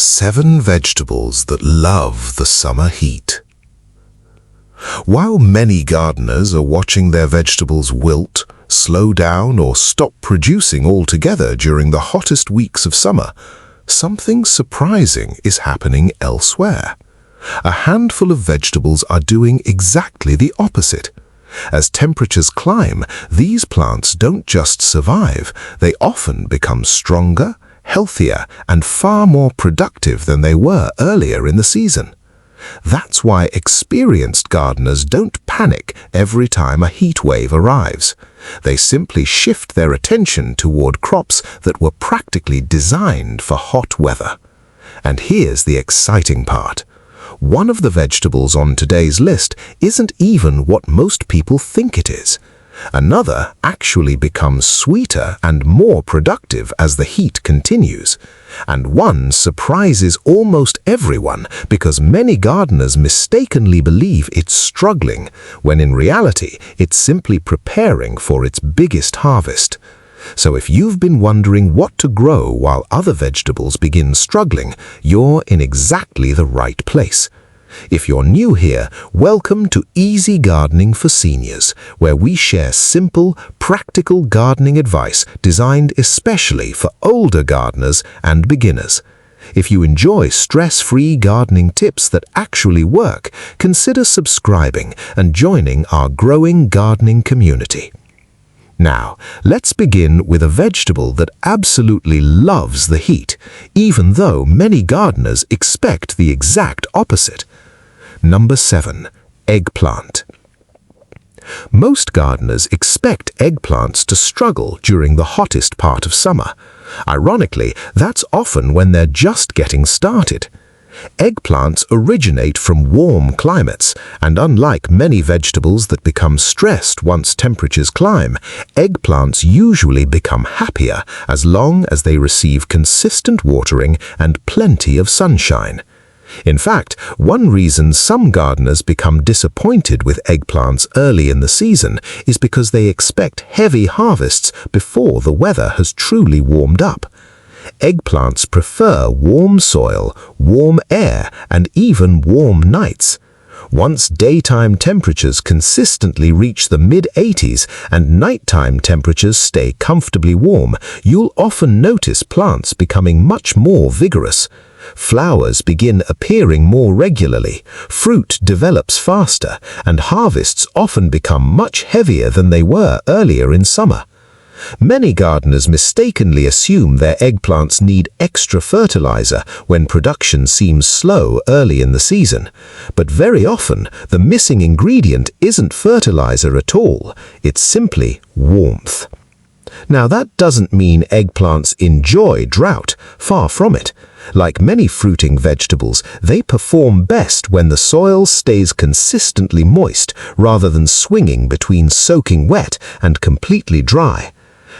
7 vegetables that love the summer heat. While many gardeners are watching their vegetables wilt, slow down, or stop producing altogether during the hottest weeks of summer, something surprising is happening elsewhere. A handful of vegetables are doing exactly the opposite. As temperatures climb, these plants don't just survive, they often become stronger, healthier, and far more productive than they were earlier in the season. That's why experienced gardeners don't panic every time a heat wave arrives. They simply shift their attention toward crops that were practically designed for hot weather. And here's the exciting part. One of the vegetables on today's list isn't even what most people think it is. Another actually becomes sweeter and more productive as the heat continues. And one surprises almost everyone because many gardeners mistakenly believe it's struggling, when in reality it's simply preparing for its biggest harvest. So if you've been wondering what to grow while other vegetables begin struggling, you're in exactly the right place. If you're new here, welcome to Easy Gardening for Seniors, where we share simple, practical gardening advice designed especially for older gardeners and beginners. If you enjoy stress-free gardening tips that actually work, consider subscribing and joining our growing gardening community. Now, let's begin with a vegetable that absolutely loves the heat, even though many gardeners expect the exact opposite. Number 7. Eggplant. Most gardeners expect eggplants to struggle during the hottest part of summer. Ironically, that's often when they're just getting started. Eggplants originate from warm climates, and unlike many vegetables that become stressed once temperatures climb, eggplants usually become happier as long as they receive consistent watering and plenty of sunshine. In fact, one reason some gardeners become disappointed with eggplants early in the season is because they expect heavy harvests before the weather has truly warmed up. Eggplants prefer warm soil, warm air, and even warm nights. Once daytime temperatures consistently reach the mid-80s and nighttime temperatures stay comfortably warm, you'll often notice plants becoming much more vigorous. Flowers begin appearing more regularly, fruit develops faster, and harvests often become much heavier than they were earlier in summer. Many gardeners mistakenly assume their eggplants need extra fertilizer when production seems slow early in the season. But very often, the missing ingredient isn't fertilizer at all, it's simply warmth. Now that doesn't mean eggplants enjoy drought, far from it. Like many fruiting vegetables, they perform best when the soil stays consistently moist rather than swinging between soaking wet and completely dry.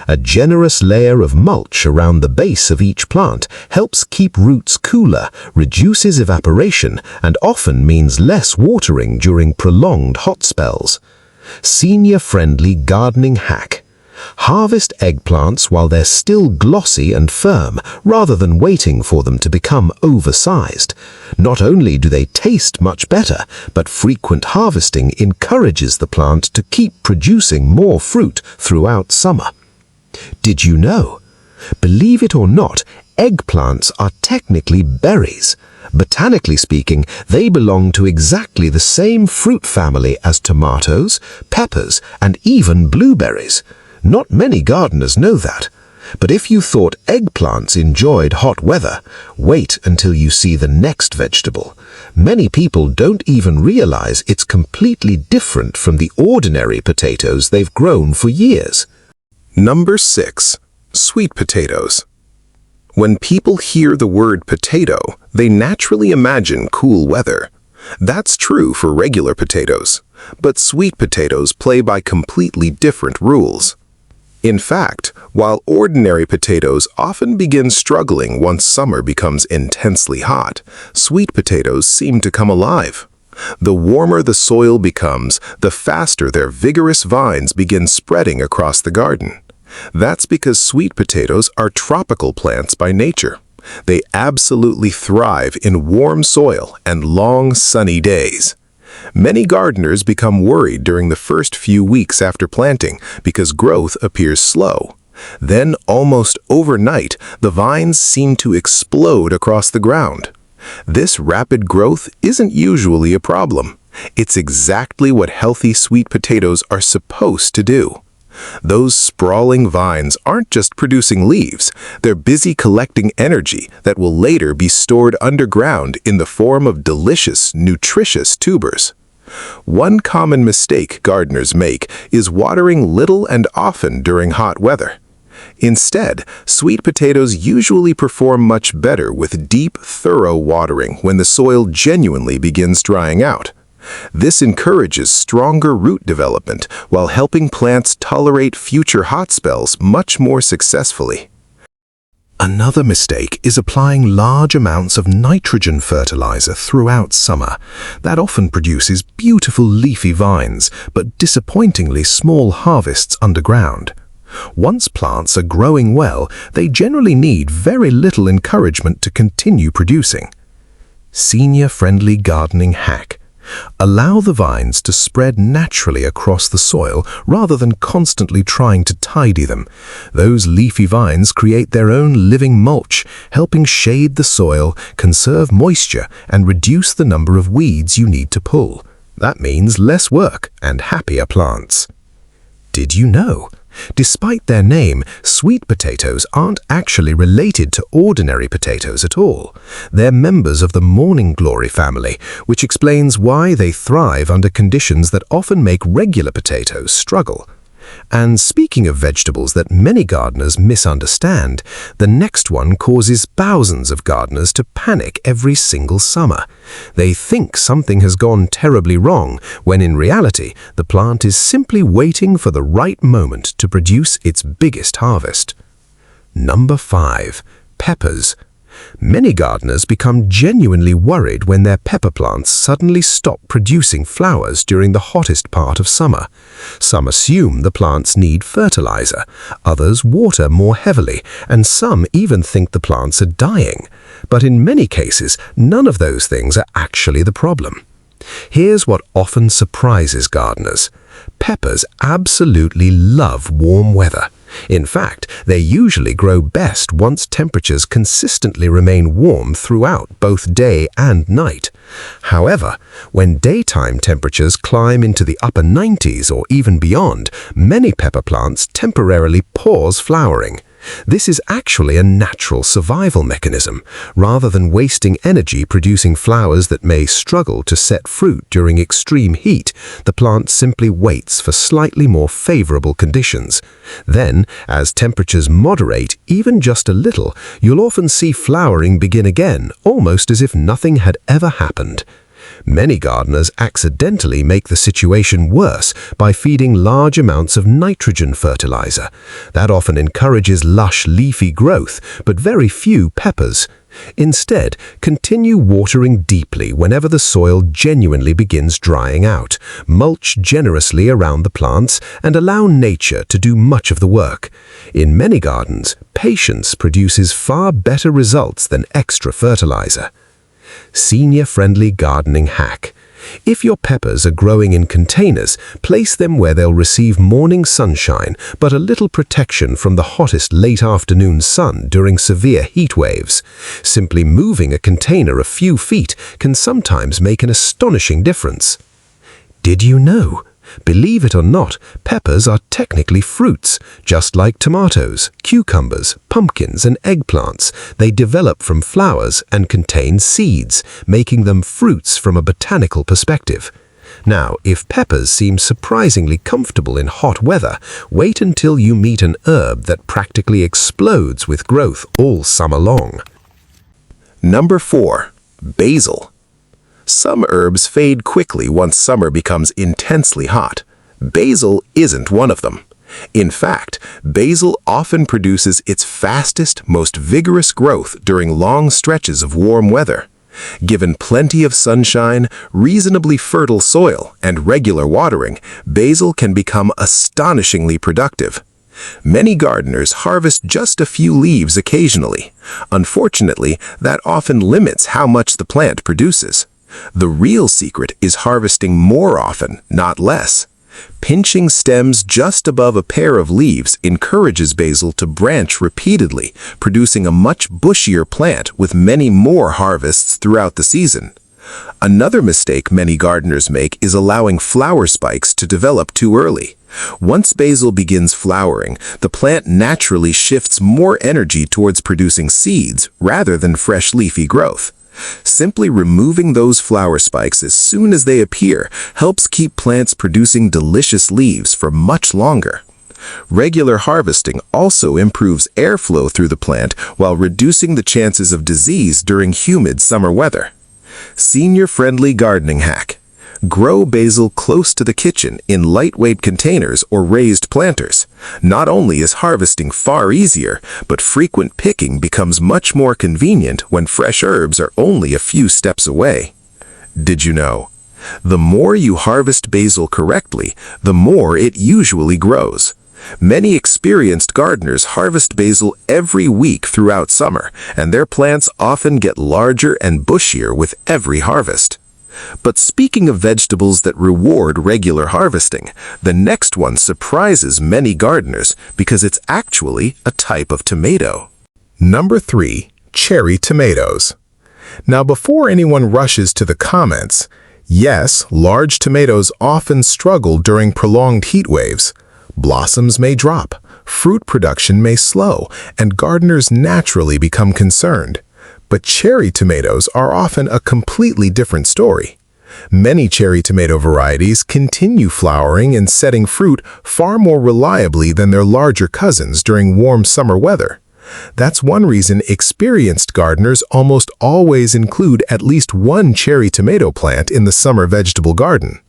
A generous layer of mulch around the base of each plant helps keep roots cooler, reduces evaporation, and often means less watering during prolonged hot spells. Senior-friendly gardening hack. Harvest eggplants while they're still glossy and firm, rather than waiting for them to become oversized. Not only do they taste much better, but frequent harvesting encourages the plant to keep producing more fruit throughout summer. Did you know? Believe it or not, eggplants are technically berries. Botanically speaking, they belong to exactly the same fruit family as tomatoes, peppers, and even blueberries. Not many gardeners know that. But if you thought eggplants enjoyed hot weather, wait until you see the next vegetable. Many people don't even realize it's completely different from the ordinary potatoes they've grown for years. Number 6. Sweet potatoes. When people hear the word potato, they naturally imagine cool weather. That's true for regular potatoes, but sweet potatoes play by completely different rules. In fact, while ordinary potatoes often begin struggling once summer becomes intensely hot, sweet potatoes seem to come alive. The warmer the soil becomes, the faster their vigorous vines begin spreading across the garden. That's because sweet potatoes are tropical plants by nature. They absolutely thrive in warm soil and long, sunny days. Many gardeners become worried during the first few weeks after planting because growth appears slow. Then, almost overnight, the vines seem to explode across the ground. This rapid growth isn't usually a problem. It's exactly what healthy sweet potatoes are supposed to do. Those sprawling vines aren't just producing leaves, they're busy collecting energy that will later be stored underground in the form of delicious, nutritious tubers. One common mistake gardeners make is watering little and often during hot weather. Instead, sweet potatoes usually perform much better with deep, thorough watering when the soil genuinely begins drying out. This encourages stronger root development while helping plants tolerate future hot spells much more successfully. Another mistake is applying large amounts of nitrogen fertilizer throughout summer. That often produces beautiful leafy vines, but disappointingly small harvests underground. Once plants are growing well, they generally need very little encouragement to continue producing. Senior-friendly gardening hack. Allow the vines to spread naturally across the soil rather than constantly trying to tidy them. Those leafy vines create their own living mulch, helping shade the soil, conserve moisture, and reduce the number of weeds you need to pull. That means less work and happier plants. Did you know? Despite their name, sweet potatoes aren't actually related to ordinary potatoes at all. They're members of the morning glory family, which explains why they thrive under conditions that often make regular potatoes struggle. And speaking of vegetables that many gardeners misunderstand, the next one causes thousands of gardeners to panic every single summer. They think something has gone terribly wrong, when in reality, the plant is simply waiting for the right moment to produce its biggest harvest. Number 5. Peppers. Many gardeners become genuinely worried when their pepper plants suddenly stop producing flowers during the hottest part of summer. Some assume the plants need fertilizer, others water more heavily, and some even think the plants are dying. But in many cases, none of those things are actually the problem. Here's what often surprises gardeners. Peppers absolutely love warm weather. In fact, they usually grow best once temperatures consistently remain warm throughout both day and night. However, when daytime temperatures climb into the upper 90s or even beyond, many pepper plants temporarily pause flowering. This is actually a natural survival mechanism. Rather than wasting energy producing flowers that may struggle to set fruit during extreme heat, the plant simply waits for slightly more favorable conditions. Then, as temperatures moderate even just a little, you'll often see flowering begin again, almost as if nothing had ever happened. Many gardeners accidentally make the situation worse by feeding large amounts of nitrogen fertilizer. That often encourages lush leafy growth, but very few peppers. Instead, continue watering deeply whenever the soil genuinely begins drying out. Mulch generously around the plants and allow nature to do much of the work. In many gardens, patience produces far better results than extra fertilizer. Senior-friendly gardening hack. If your peppers are growing in containers, place them where they'll receive morning sunshine, but a little protection from the hottest late afternoon sun during severe heat waves. Simply moving a container a few feet can sometimes make an astonishing difference. Did you know? Believe it or not, peppers are technically fruits, just like tomatoes, cucumbers, pumpkins, and eggplants. They develop from flowers and contain seeds, making them fruits from a botanical perspective. Now, if peppers seem surprisingly comfortable in hot weather, wait until you meet an herb that practically explodes with growth all summer long. Number 4. Basil. Some herbs fade quickly once summer becomes intensely hot. Basil isn't one of them. In fact, basil often produces its fastest, most vigorous growth during long stretches of warm weather. Given plenty of sunshine, reasonably fertile soil, and regular watering, basil can become astonishingly productive. Many gardeners harvest just a few leaves occasionally. Unfortunately, that often limits how much the plant produces. The real secret is harvesting more often, not less. Pinching stems just above a pair of leaves encourages basil to branch repeatedly, producing a much bushier plant with many more harvests throughout the season. Another mistake many gardeners make is allowing flower spikes to develop too early. Once basil begins flowering, the plant naturally shifts more energy towards producing seeds rather than fresh leafy growth. Simply removing those flower spikes as soon as they appear helps keep plants producing delicious leaves for much longer. Regular harvesting also improves airflow through the plant while reducing the chances of disease during humid summer weather. Senior-friendly gardening hack. Grow basil close to the kitchen in lightweight containers or raised planters. Not only is harvesting far easier, but frequent picking becomes much more convenient when fresh herbs are only a few steps away. Did you know? The more you harvest basil correctly, the more it usually grows. Many experienced gardeners harvest basil every week throughout summer, and their plants often get larger and bushier with every harvest. But speaking of vegetables that reward regular harvesting, the next one surprises many gardeners because it's actually a type of tomato. Number 3. Cherry tomatoes. Now, before anyone rushes to the comments, yes, large tomatoes often struggle during prolonged heat waves. Blossoms may drop, fruit production may slow, and gardeners naturally become concerned. But cherry tomatoes are often a completely different story. Many cherry tomato varieties continue flowering and setting fruit far more reliably than their larger cousins during warm summer weather. That's one reason experienced gardeners almost always include at least one cherry tomato plant in the summer vegetable garden.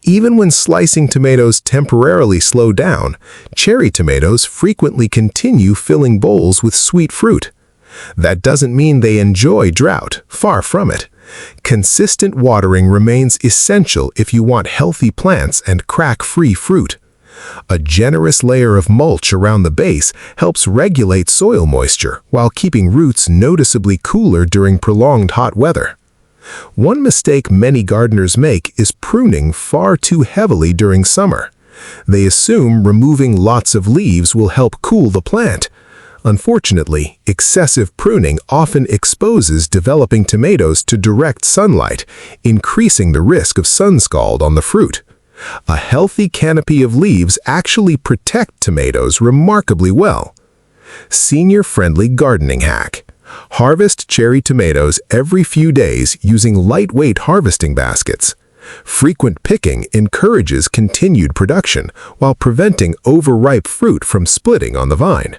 Even when slicing tomatoes temporarily slow down, cherry tomatoes frequently continue filling bowls with sweet fruit. That doesn't mean they enjoy drought, far from it. Consistent watering remains essential if you want healthy plants and crack-free fruit. A generous layer of mulch around the base helps regulate soil moisture while keeping roots noticeably cooler during prolonged hot weather. One mistake many gardeners make is pruning far too heavily during summer. They assume removing lots of leaves will help cool the plant. Unfortunately, excessive pruning often exposes developing tomatoes to direct sunlight, increasing the risk of sun scald on the fruit. A healthy canopy of leaves actually protect tomatoes remarkably well. Senior-friendly gardening hack. Harvest cherry tomatoes every few days using lightweight harvesting baskets. Frequent picking encourages continued production while preventing overripe fruit from splitting on the vine.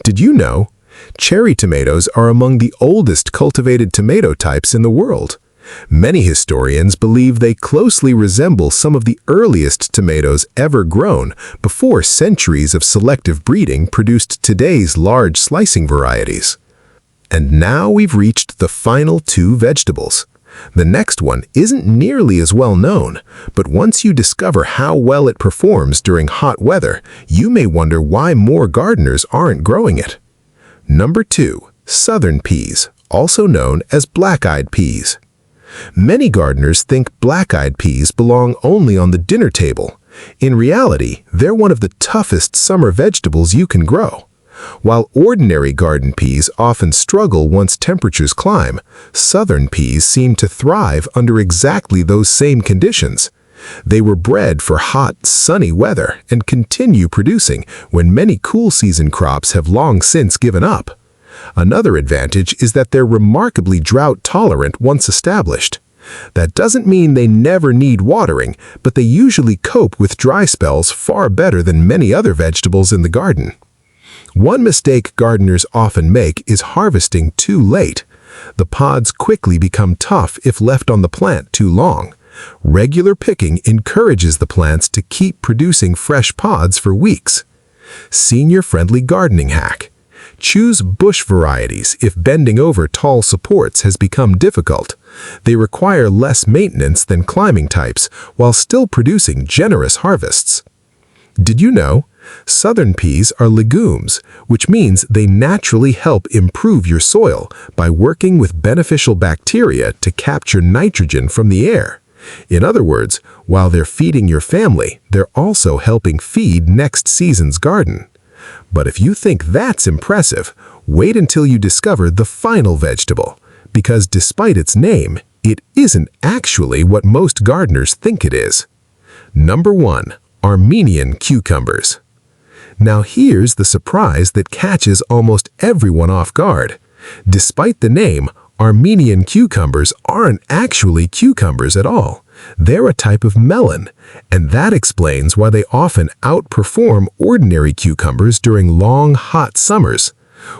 Did you know? Cherry tomatoes are among the oldest cultivated tomato types in the world. Many historians believe they closely resemble some of the earliest tomatoes ever grown before centuries of selective breeding produced today's large slicing varieties. And now we've reached the final 2 vegetables. The next one isn't nearly as well known, but once you discover how well it performs during hot weather, you may wonder why more gardeners aren't growing it. Number 2. Southern peas, also known as black-eyed peas. Many gardeners think black-eyed peas belong only on the dinner table. In reality, they're one of the toughest summer vegetables you can grow. While ordinary garden peas often struggle once temperatures climb, southern peas seem to thrive under exactly those same conditions. They were bred for hot, sunny weather and continue producing when many cool season crops have long since given up. Another advantage is that they're remarkably drought-tolerant once established. That doesn't mean they never need watering, but they usually cope with dry spells far better than many other vegetables in the garden. One mistake gardeners often make is harvesting too late. The pods quickly become tough if left on the plant too long. Regular picking encourages the plants to keep producing fresh pods for weeks. Senior-friendly gardening hack. Choose bush varieties if bending over tall supports has become difficult. They require less maintenance than climbing types while still producing generous harvests. Did you know? Southern peas are legumes, which means they naturally help improve your soil by working with beneficial bacteria to capture nitrogen from the air. In other words, while they're feeding your family, they're also helping feed next season's garden. But if you think that's impressive, wait until you discover the final vegetable, because despite its name, it isn't actually what most gardeners think it is. Number 1. Armenian cucumbers. Now here's the surprise that catches almost everyone off guard. Despite the name, Armenian cucumbers aren't actually cucumbers at all. They're a type of melon, and that explains why they often outperform ordinary cucumbers during long, hot summers.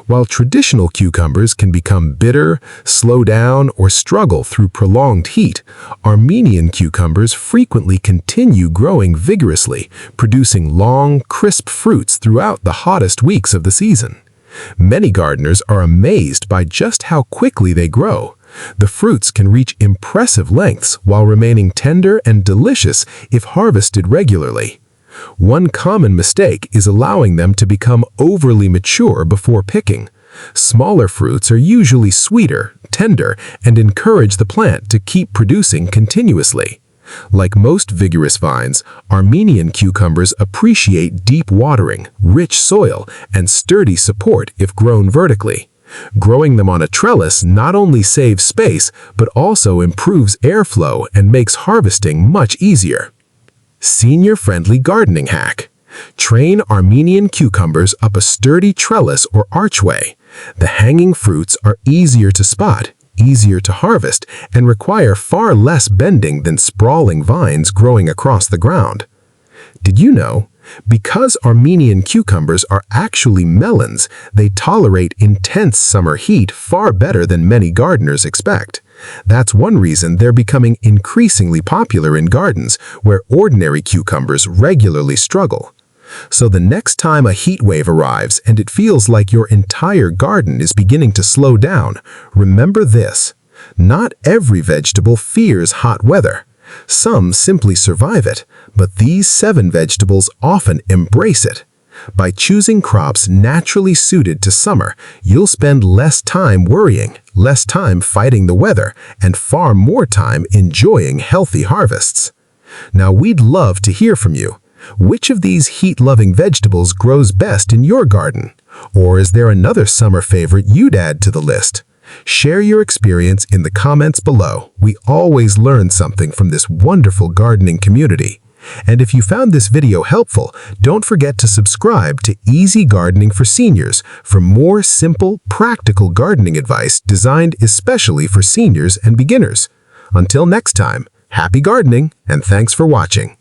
While traditional cucumbers can become bitter, slow down, or struggle through prolonged heat, Armenian cucumbers frequently continue growing vigorously, producing long, crisp fruits throughout the hottest weeks of the season. Many gardeners are amazed by just how quickly they grow. The fruits can reach impressive lengths while remaining tender and delicious if harvested regularly. One common mistake is allowing them to become overly mature before picking. Smaller fruits are usually sweeter, tender, and encourage the plant to keep producing continuously. Like most vigorous vines, Armenian cucumbers appreciate deep watering, rich soil, and sturdy support if grown vertically. Growing them on a trellis not only saves space, but also improves airflow and makes harvesting much easier. Senior-friendly gardening hack. Train Armenian cucumbers up a sturdy trellis or archway. The hanging fruits are easier to spot, easier to harvest, and require far less bending than sprawling vines growing across the ground. Did you know? Because Armenian cucumbers are actually melons, they tolerate intense summer heat far better than many gardeners expect. That's one reason they're becoming increasingly popular in gardens where ordinary cucumbers regularly struggle. So the next time a heat wave arrives and it feels like your entire garden is beginning to slow down, remember this: not every vegetable fears hot weather. Some simply survive it, but these 7 vegetables often embrace it. By choosing crops naturally suited to summer, you'll spend less time worrying, less time fighting the weather, and far more time enjoying healthy harvests. Now, we'd love to hear from you. Which of these heat-loving vegetables grows best in your garden? Or is there another summer favorite you'd add to the list? Share your experience in the comments below. We always learn something from this wonderful gardening community. And if you found this video helpful, don't forget to subscribe to Easy Gardening for Seniors for more simple, practical gardening advice designed especially for seniors and beginners. Until next time, happy gardening and thanks for watching.